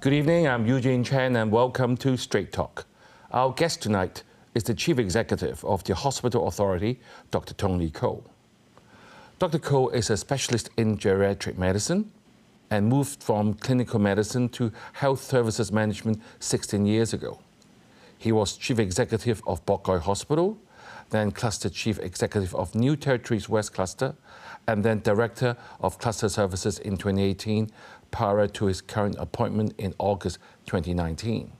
Good evening, I'm Eugene Chen and welcome to Straight Talk. Our guest tonight is the Chief Executive of the Hospital Authority, Dr. Tony Ko. Dr. Ko is a specialist in geriatric medicine and moved from clinical medicine to health services management 16 years ago. He was Chief Executive of Bok Goi Hospital, then Cluster Chief Executive of New Territories West Cluster, and then Director of Cluster Services in 2018, prior to his current appointment in August 2019.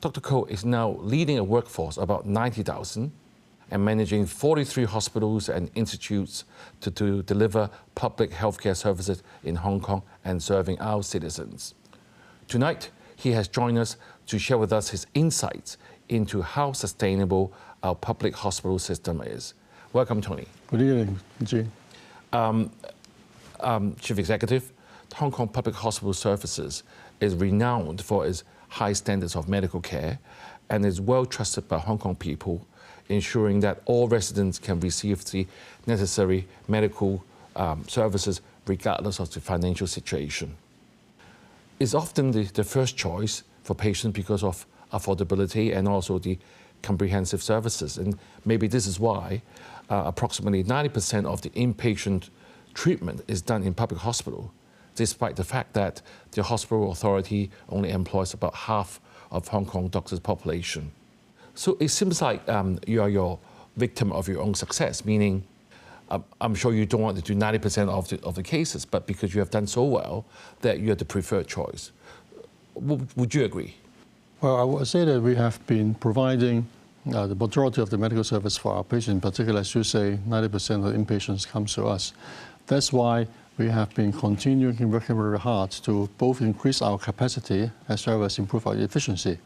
Dr. Ko is now leading a workforce of about 90,000 and managing 43 hospitals and institutes to deliver public healthcare services in Hong Kong and serving our citizens. Tonight, he has joined us to share with us his insights into how sustainable our public hospital system is. Welcome, Tony. Good evening, Eugene. Chief Executive, Hong Kong Public Hospital Services is renowned for its high standards of medical care and is well trusted by Hong Kong people, ensuring that all residents can receive the necessary medical services regardless of the financial situation. It's often the first choice for patients because of affordability and also the comprehensive services. And maybe this is why approximately 90% of the inpatient treatment is done in public hospital, despite the fact that the hospital authority only employs about half of Hong Kong doctors' population. So it seems like you are your victim of your own success, meaning I'm sure you don't want to do 90% of the cases, but because you have done so well, that you're the preferred choice. Would you agree? Well, I would say that we have been providing the majority of the medical service for our patients, particularly, as you say, 90% of the inpatients come to us. That's why we have been continuing working very hard to both increase our capacity as well as improve our efficiency.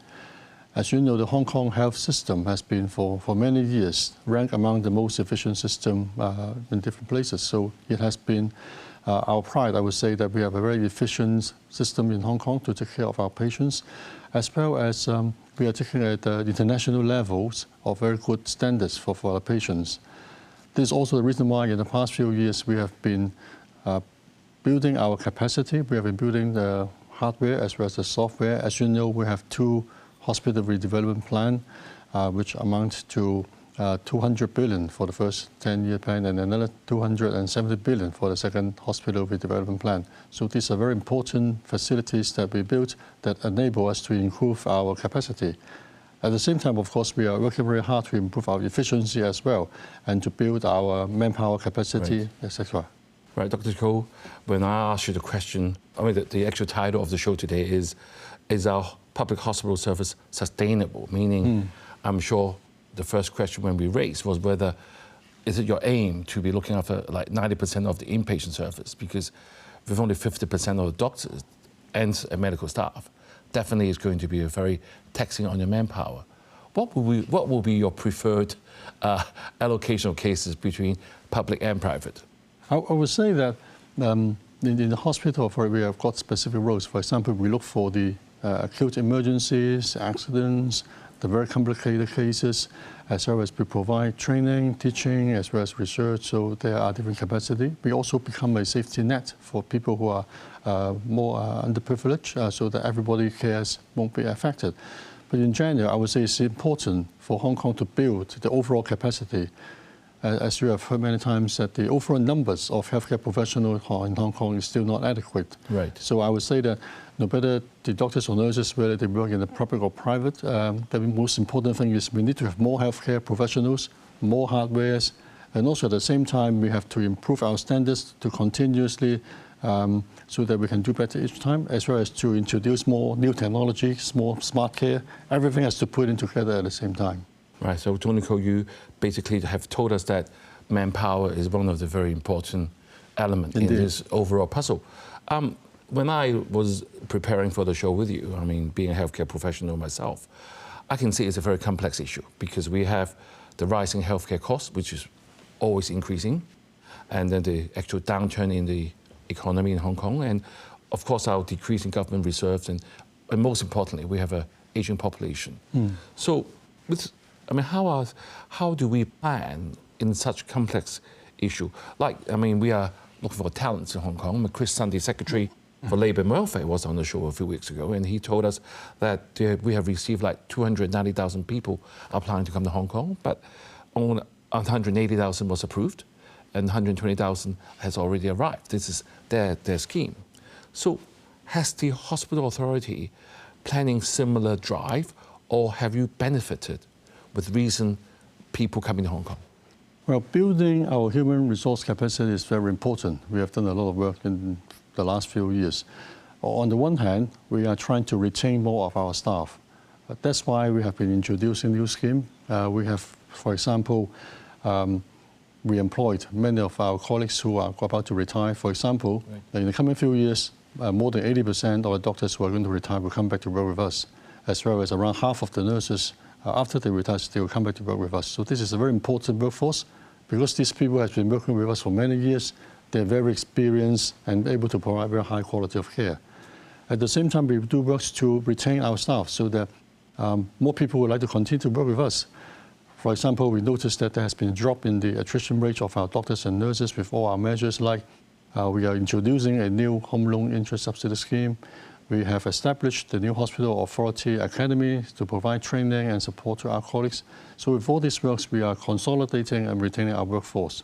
As you know, the Hong Kong health system has been for many years ranked among the most efficient system in different places. So it has been our pride, I would say, that we have a very efficient system in Hong Kong to take care of our patients, as well as we are taking at international levels of very good standards for our patients. This is also the reason why in the past few years we have been building our capacity. We have been building the hardware as well as the software. As you know, we have two hospital redevelopment plan, which amount to 200 billion for the first 10-year plan and another 270 billion for the second hospital redevelopment plan. So these are very important facilities that we built that enable us to improve our capacity. At the same time, of course, we are working very hard to improve our efficiency as well and to build our manpower capacity, right, etc. Right, Dr. Ko, when I asked you the question, I mean, the actual title of the show today is our public hospital service sustainable? Meaning, I'm sure the first question when we raised was whether, is it your aim to be looking after like 90% of the inpatient service? Because with only 50% of the doctors and medical staff, definitely is going to be a very taxing on your manpower. What will be your preferred allocation of cases between public and private? I would say that in the hospital, we have got specific roles. For example, we look for the acute emergencies, accidents, the very complicated cases, as well as we provide training, teaching, as well as research, so there are different capacity. We also become a safety net for people who are more underprivileged, so that everybody's cares won't be affected. But in general, I would say it's important for Hong Kong to build the overall capacity. As you have heard many times, that the overall numbers of healthcare professionals in Hong Kong is still not adequate. Right. So I would say that no matter the doctors or nurses, whether they work in the public or private, the most important thing is we need to have more healthcare professionals, more hardwares, and also at the same time we have to improve our standards to continuously so that we can do better each time, as well as to introduce more new technologies, more smart care. Everything has to put in together at the same time. Right, so Tony Ko, you basically have told us that manpower is one of the very important elements in this overall puzzle. When I was preparing for the show with you, I mean, being a healthcare professional myself, I can see it's a very complex issue because we have the rising healthcare costs, which is always increasing, and then the actual downturn in the economy in Hong Kong, and of course our decreasing government reserves, and most importantly, we have an aging population. So, how do we plan in such complex issue? Like, I mean, we are looking for talents in Hong Kong. Chris Sun, the secretary, for Labour and Welfare was on the show a few weeks ago, and he told us that we have received like 290,000 people applying to come to Hong Kong, but only 180,000 was approved, and 120,000 has already arrived. This is their scheme. So has the Hospital Authority planning similar drive, or have you benefited with recent people coming to Hong Kong? Well, building our human resource capacity is very important. We have done a lot of work in the last few years. On the one hand, we are trying to retain more of our staff. That's why we have been introducing new scheme. We have, for example, we employed many of our colleagues who are about to retire. For example, in the coming few years, more than 80% of the doctors who are going to retire will come back to work with us, as well as around half of the nurses, after they retire, they will come back to work with us. So this is a very important workforce, because these people have been working with us for many years. They're very experienced and able to provide very high quality of care. At the same time, we do work to retain our staff so that more people would like to continue to work with us. For example, we noticed that there has been a drop in the attrition rate of our doctors and nurses with all our measures, like we are introducing a new home loan interest subsidy scheme. We have established the new Hospital Authority Academy to provide training and support to our colleagues. So with all these works, we are consolidating and retaining our workforce.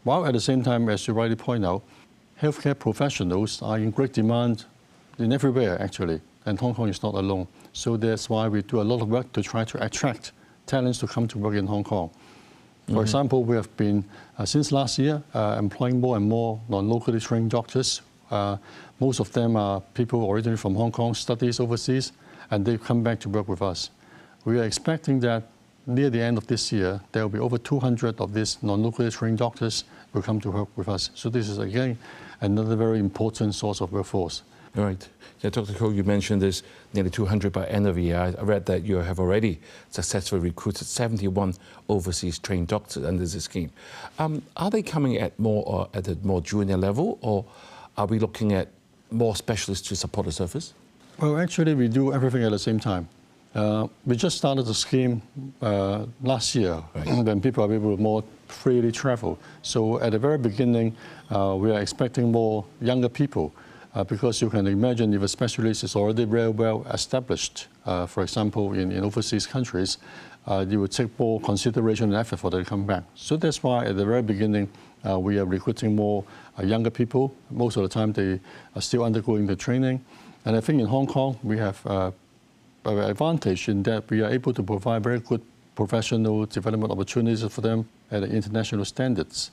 While at the same time, as you rightly point out, healthcare professionals are in great demand in everywhere, actually, and Hong Kong is not alone. So that's why we do a lot of work to try to attract talents to come to work in Hong Kong. For example, we have been, since last year, employing more and more non-locally trained doctors. Most of them are people originally from Hong Kong, studies overseas, and they've come back to work with us. We are expecting that near the end of this year, there will be over 200 of these non-locally trained doctors will come to work with us. So this is, again, another very important source of workforce. Right. Yeah, Dr. Koh, you mentioned there's nearly 200 by end of the year. I read that you have already successfully recruited 71 overseas trained doctors under this scheme. Are they coming at a more junior level, or are we looking at more specialists to support the service? Well, actually, we do everything at the same time. We just started the scheme last year, when people are able to more freely travel. So at the very beginning, we are expecting more younger people, because you can imagine if a specialist is already very well established, for example, in overseas countries, you would take more consideration and effort for them to come back. So that's why at the very beginning, we are recruiting more younger people. Most of the time, they are still undergoing the training. And I think in Hong Kong, we have an advantage in that we are able to provide very good professional development opportunities for them at international standards.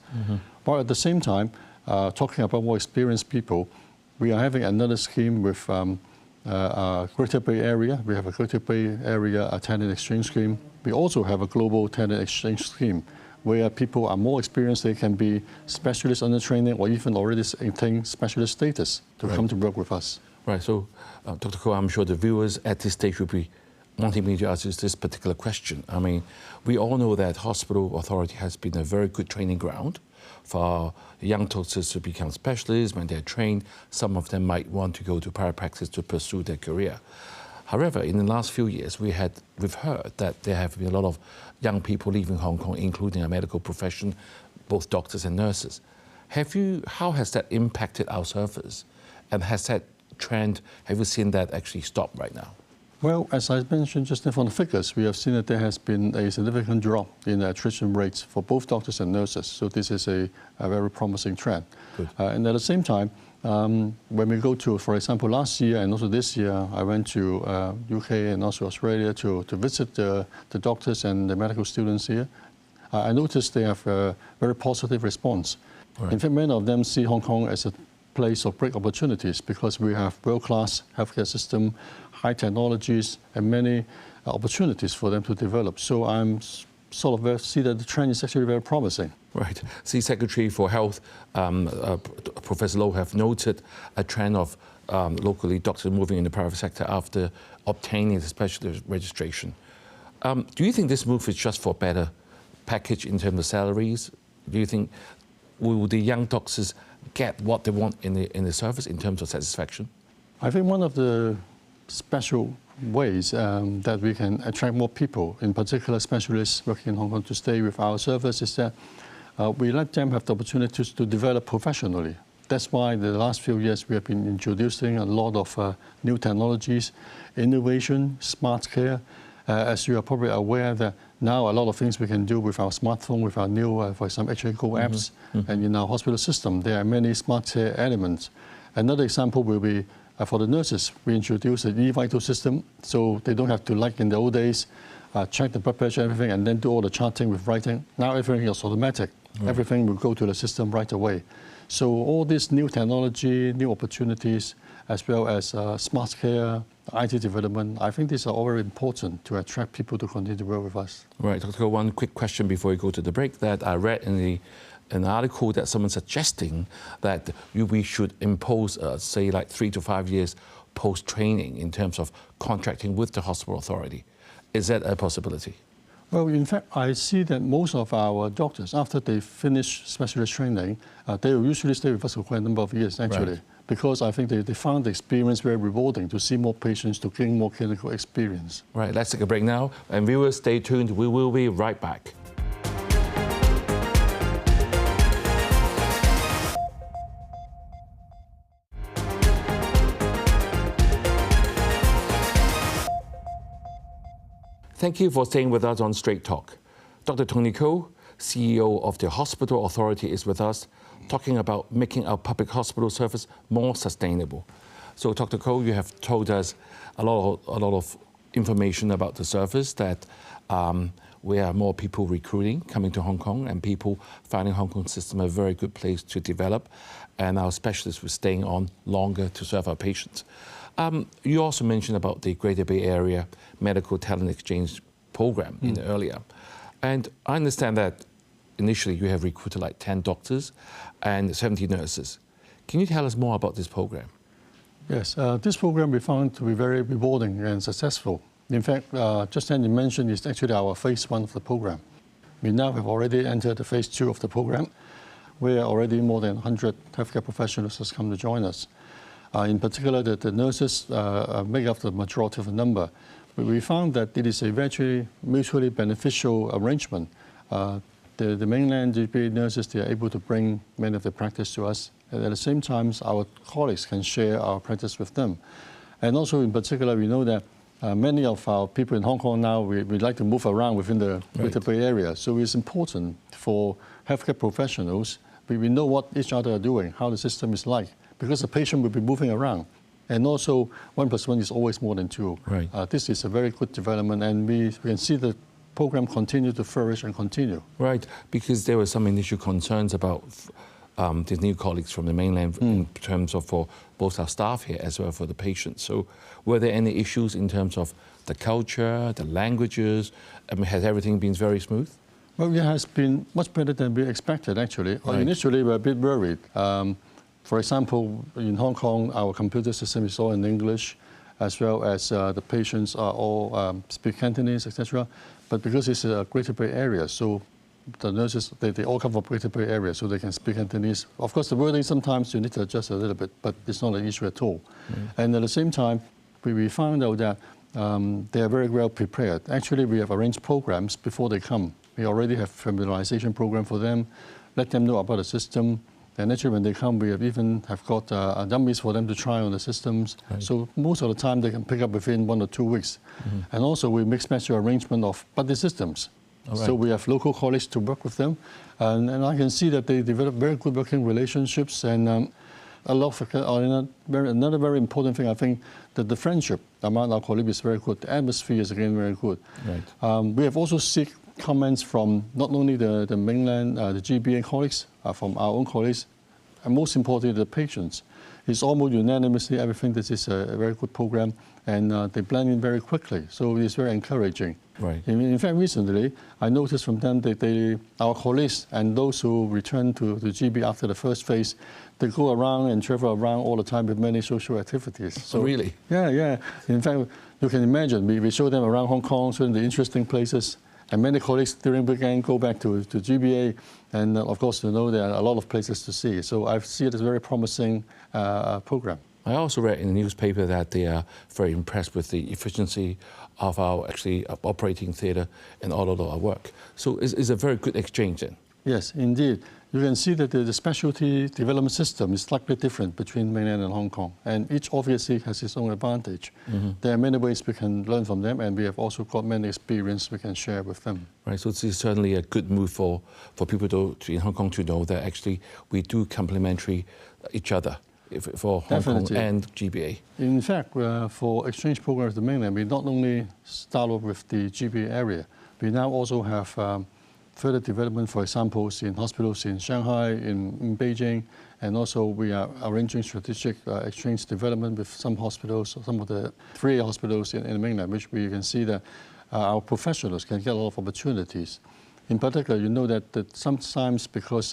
But at the same time, talking about more experienced people, we are having another scheme with Greater Bay Area. We have a Greater Bay Area talent exchange scheme. We also have a global talent exchange scheme where people are more experienced. They can be specialists under training or even already attain specialist status to come to work with us. Right. So, Dr. Koh, I'm sure the viewers at this stage will be wanting me to ask you this particular question. I mean, we all know that Hospital Authority has been a very good training ground for young doctors to become specialists. When they're trained, some of them might want to go to private practice to pursue their career. However, in the last few years, we've heard that there have been a lot of young people leaving Hong Kong, including our medical profession, both doctors and nurses. How has that impacted our service? And has that trend, have you seen that actually stop right now? Well, as I mentioned just from the figures, we have seen that there has been a significant drop in attrition rates for both doctors and nurses. So this is a very promising trend. And at the same time, when we go to, for example, last year and also this year, I went to UK and also Australia to visit the doctors and the medical students here. I noticed they have a very positive response. In fact, many of them see Hong Kong as a place of great opportunities because we have world-class healthcare system, high technologies, and many opportunities for them to develop. So I'm sort of see that the trend is actually very promising. Right. See, Secretary for Health, Professor Low, have noted a trend of locally doctors moving in the private sector after obtaining the specialist registration. Do you think this move is just for better package in terms of salaries? Do you think will the young doctors get what they want in the service in terms of satisfaction? I think one of the special ways that we can attract more people, in particular specialists working in Hong Kong, to stay with our service is that we let them have the opportunities to develop professionally. That's why the last few years we have been introducing a lot of new technologies, innovation, smart care. As you are probably aware that now a lot of things we can do with our smartphone, with our new, for example, HA-Go apps, and in our hospital system, there are many smart care elements. Another example will be for the nurses. We introduced an e-vital system, so they don't have to, like in the old days, check the blood pressure, everything, and then do all the charting with writing. Now everything is automatic. Everything will go to the system right away. So all this new technology, new opportunities, as well as smart care, IT development, I think these are all very important to attract people to continue to work with us. Right, Dr. Ko, one quick question before we go to the break that I read in an article that someone suggesting that we should impose, say, like 3 to 5 years post-training in terms of contracting with the hospital authority. Is that a possibility? Well, in fact, I see that most of our doctors, after they finish specialist training, they will usually stay with us for quite a number of years, actually, right. Because I think they found the experience very rewarding to see more patients, to gain more clinical experience. Right, let's take a break now, and viewers, stay tuned. We will be right back. Thank you for staying with us on Straight Talk. Dr. Tony Ko, CEO of the Hospital Authority, is with us, talking about making our public hospital service more sustainable. So, Dr. Ko, you have told us a lot of information about the service, that we have more people recruiting, coming to Hong Kong, and people finding Hong Kong system a very good place to develop, and our specialists were staying on longer to serve our patients. You also mentioned about the Greater Bay Area Medical Talent Exchange Program earlier. And I understand that initially you have recruited like 10 doctors and 70 nurses. Can you tell us more about this program? Yes, this program we found to be very rewarding and successful. In fact, just then you mentioned it's actually our phase 1 of the program. We now have already entered the phase 2 of the program, where already more than 100 healthcare professionals has come to join us. In particular, the nurses make up the majority of the number. But we found that it is a very mutually beneficial arrangement. The mainland GP nurses, they are able to bring many of the practice to us. And at the same time, our colleagues can share our practice with them. And also, in particular, we know that many of our people in Hong Kong now, we like to move around within the Greater Bay Area. So it's important for healthcare professionals. We know what each other are doing, how the system is like, because the patient will be moving around. And also, 1 + 1 is always more than 2. Right. This is a very good development, and we can see the program continue to flourish and continue. Right, because there were some initial concerns about these new colleagues from the mainland in terms of for both our staff here as well for the patients. So were there any issues in terms of the culture, the languages? Has everything been very smooth? Well, it has been much better than we expected, actually. Right. Initially, we were a bit worried. For example, in Hong Kong, our computer system is all in English, as well as the patients are all speak Cantonese, etc. But because it's a Greater Bay Area, so the nurses, they all come from Greater Bay Area, so they can speak Cantonese. Of course, the wording sometimes you need to adjust a little bit, but it's not an issue at all. And at the same time, we found out that they are very well prepared. Actually, we have arranged programs before they come. We already have familiarization program for them, let them know about the system. And actually, when they come, we have got dummies for them to try on the systems. Right. So most of the time, they can pick up within 1 or 2 weeks. And also, we make special arrangement of buddy systems. Right. So we have local colleagues to work with them. And I can see that they develop very good working relationships. And another very important thing, I think, that the friendship among our colleagues is very good. The atmosphere is, again, very good. Right. We have also seen comments from not only the mainland, the GBA colleagues, from our own colleagues, and most importantly, the patients. It's almost unanimously everything. This is a very good program, and they blend in very quickly. So it's very encouraging. Right. In fact, recently, I noticed from them that our colleagues and those who return to the GB after the first phase, they go around and travel around all the time with many social activities. So, really? Yeah. In fact, you can imagine, we show them around Hong Kong, showing the interesting places. And many colleagues during the weekend go back to GBA, and of course, you know, there are a lot of places to see. So I see it as a very promising program. I also read in the newspaper that they are very impressed with the efficiency of our operating theatre and all of our work. So it's a very good exchange then. Yes, indeed. You can see that the specialty development system is slightly different between mainland and Hong Kong, and each obviously has its own advantage. There are many ways we can learn from them, and we have also got many experience we can share with them. Right, so this is certainly a good move for people in Hong Kong to know that actually we do complementary each other for Hong Kong and GBA. In fact, for exchange programs to mainland, we not only start off with the GBA area, we now also have further development, for example, in hospitals in Shanghai, in Beijing, and also we are arranging strategic exchange development with some hospitals, some of the 3 hospitals in the mainland, which we can see that our professionals can get a lot of opportunities. In particular, you know that sometimes because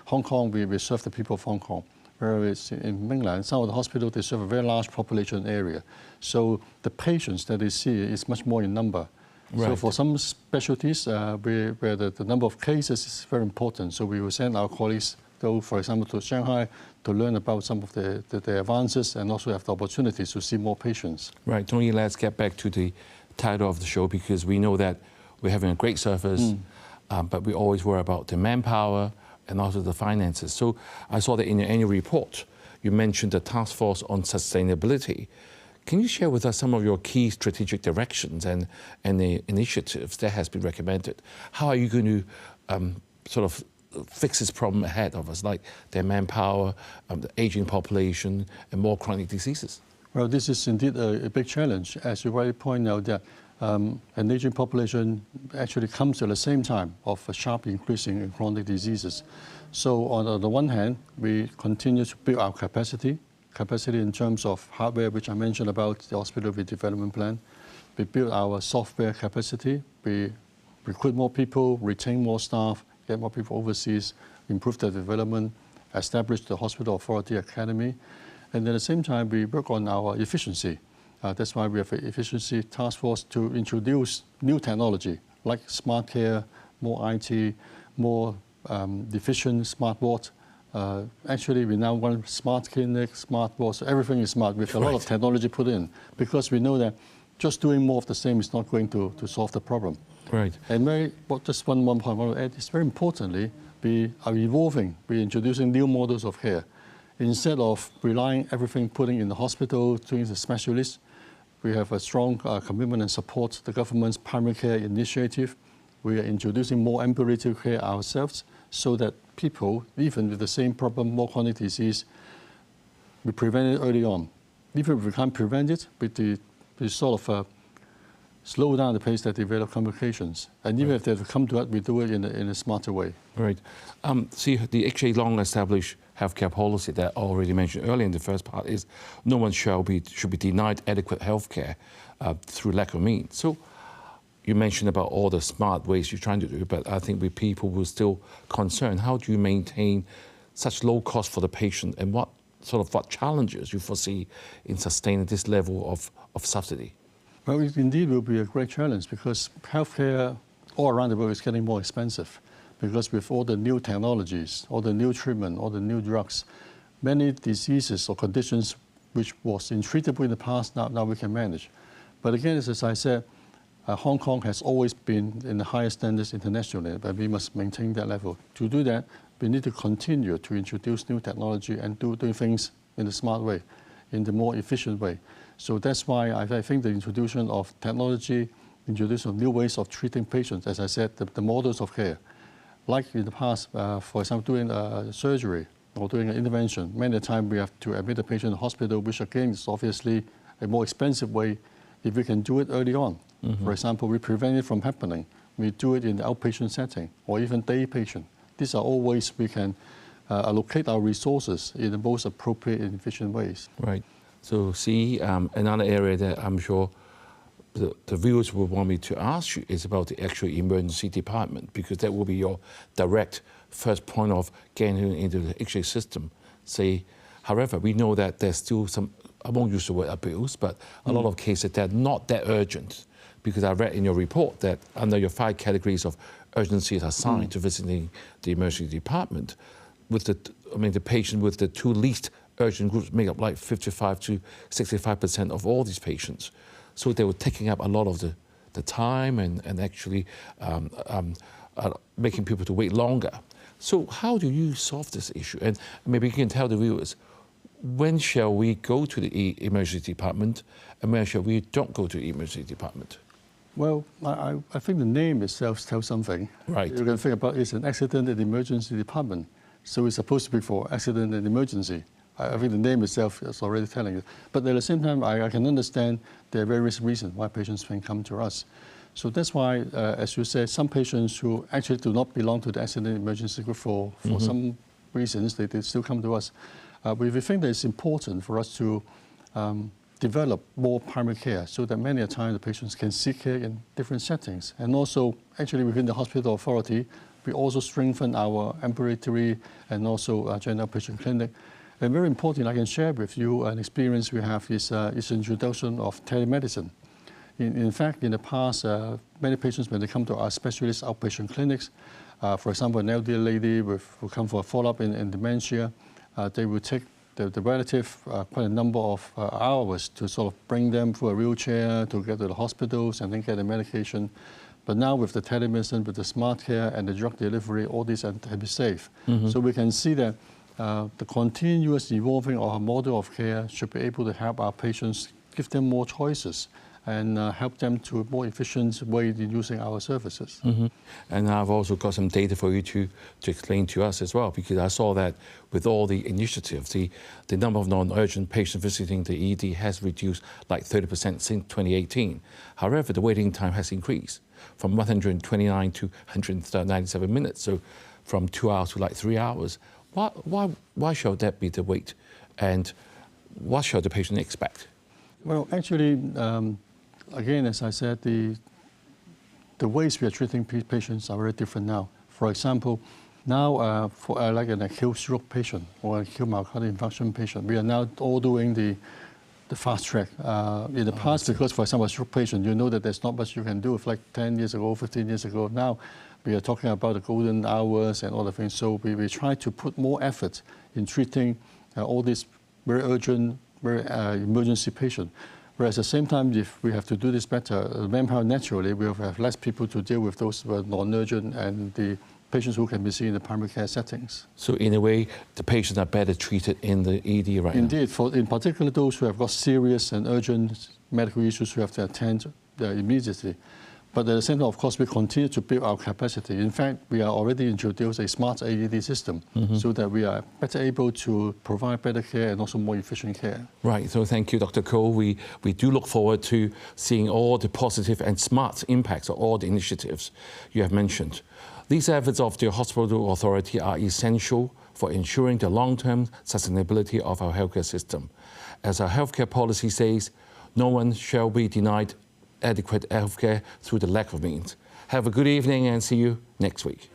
Hong Kong, we serve the people of Hong Kong, whereas in mainland, some of the hospitals, they serve a very large population area. So the patients that they see is much more in number. Right. So for some specialties, where the number of cases is very important, so we will send our colleagues, for example, to Shanghai to learn about some of the advances and also have the opportunities to see more patients. Right, Tony, let's get back to the title of the show, because we know that we're having a great service, but we always worry about the manpower and also the finances. So I saw that in your annual report, you mentioned the task force on sustainability. Can you share with us some of your key strategic directions and the initiatives that has been recommended? How are you going to sort of fix this problem ahead of us, like the manpower, the aging population, and more chronic diseases? Well, this is indeed a big challenge. As you rightly point out, that an aging population actually comes at the same time of a sharp increasing in chronic diseases. So on the one hand, we continue to build our capacity in terms of hardware, which I mentioned about the hospital redevelopment plan. We build our software capacity. We recruit more people, retain more staff, get more people overseas, improve their development, establish the Hospital Authority Academy. And at the same time, we work on our efficiency. That's why we have an efficiency task force to introduce new technology, like smart care, more IT, more efficient smart ward. Actually, we now run smart clinic, smart ward, so everything is smart with a lot of technology put in, because we know that just doing more of the same is not going to solve the problem. Right. And just one point I want to add is, very importantly, we are evolving, we're introducing new models of care. Instead of relying everything putting in the hospital, doing the specialists, we have a strong commitment and support the government's primary care initiative. We are introducing more ambulatory care ourselves, so that people, even with the same problem, more chronic disease, we prevent it early on. Even if we can't prevent it, we sort of slow down the pace that develop complications. And even if they come to us, we do it in a smarter way. Right. See, the actually long-established healthcare policy that I already mentioned earlier in the first part is no one should be denied adequate healthcare through lack of means. So you mentioned about all the smart ways you're trying to do, but I think with people who are still concerned, how do you maintain such low cost for the patient, and what challenges you foresee in sustaining this level of subsidy? Well, it indeed will be a great challenge, because healthcare all around the world is getting more expensive, because with all the new technologies, all the new treatment, all the new drugs, many diseases or conditions which was untreatable in the past, now we can manage. But again, as I said, Hong Kong has always been in the highest standards internationally, but we must maintain that level. To do that, we need to continue to introduce new technology and do things in a smart way, in the more efficient way. So that's why I think the introduction of technology, introduction of new ways of treating patients, as I said, the models of care. Like in the past, for example, doing surgery or doing an intervention, many times we have to admit the patient in the hospital, which again is obviously a more expensive way if we can do it early on. For example, we prevent it from happening. We do it in the outpatient setting or even day patient. These are all ways we can allocate our resources in the most appropriate and efficient ways. Right. So see, another area that I'm sure the viewers will want me to ask you is about the actual emergency department, because that will be your direct first point of getting into the X-ray system. However, we know that there's still some, I won't use the word abuse, but a lot of cases that are not that urgent, because I read in your report that under your 5 categories of urgencies assigned to visiting the emergency department, with the patient with the 2 least urgent groups make up like 55 to 65% of all these patients. So they were taking up a lot of the time and actually making people to wait longer. So how do you solve this issue? And maybe you can tell the viewers, when shall we go to the emergency department and when shall we don't go to the emergency department? Well, I think the name itself tells something. Right. You can think about it's an accident and emergency department. So it's supposed to be for accident and emergency. I think the name itself is already telling you. But at the same time, I can understand there are various reasons why patients can come to us. So that's why, as you said, some patients who actually do not belong to the accident emergency group for some reasons, they still come to us. We think that it's important for us to develop more primary care so that many a time the patients can seek care in different settings. And also, actually within the hospital authority, we also strengthen our ambulatory and also general patient clinic. And very important, I can share with you an experience we have is introduction of telemedicine. In fact, in the past, many patients, when they come to our specialist outpatient clinics, for example, an elderly lady who come for a follow-up in dementia, they will take the relative quite a number of hours to sort of bring them through a wheelchair to get to the hospitals and then get the medication. But now with the telemedicine, with the smart care and the drug delivery, all these can be safe. So we can see that the continuous evolving of our model of care should be able to help our patients, give them more choices and help them to a more efficient way in using our services. And I've also got some data for you to explain to us as well, because I saw that with all the initiatives, the number of non-urgent patients visiting the ED has reduced like 30% since 2018. However, the waiting time has increased from 129 to 197 minutes, so from 2 hours to like 3 hours. Why should that be the wait, and what should the patient expect? Well, actually, again, as I said, the ways we are treating patients are very different now. For example, now for like an acute stroke patient or acute myocardial infarction patient, we are now all doing the fast track. In the past, because for example, a stroke patient, you know that there's not much you can do. If like 10 years ago, 15 years ago, now we are talking about the golden hours and all the things. So we try to put more effort in treating all these very urgent, very emergency patient. Whereas at the same time, if we have to do this better, manpower naturally, we will have less people to deal with those non-urgent and the patients who can be seen in the primary care settings. So in a way, the patients are better treated in the ED right now? Indeed, in particular those who have got serious and urgent medical issues who have to attend immediately. But at the same time, of course, we continue to build our capacity. In fact, we are already introduced a smart AED system so that we are better able to provide better care and also more efficient care. Right, so thank you, Dr. Koh. We do look forward to seeing all the positive and smart impacts of all the initiatives you have mentioned. These efforts of the hospital authority are essential for ensuring the long-term sustainability of our healthcare system. As our healthcare policy says, no one shall be denied adequate healthcare through the lack of means. Have a good evening and see you next week.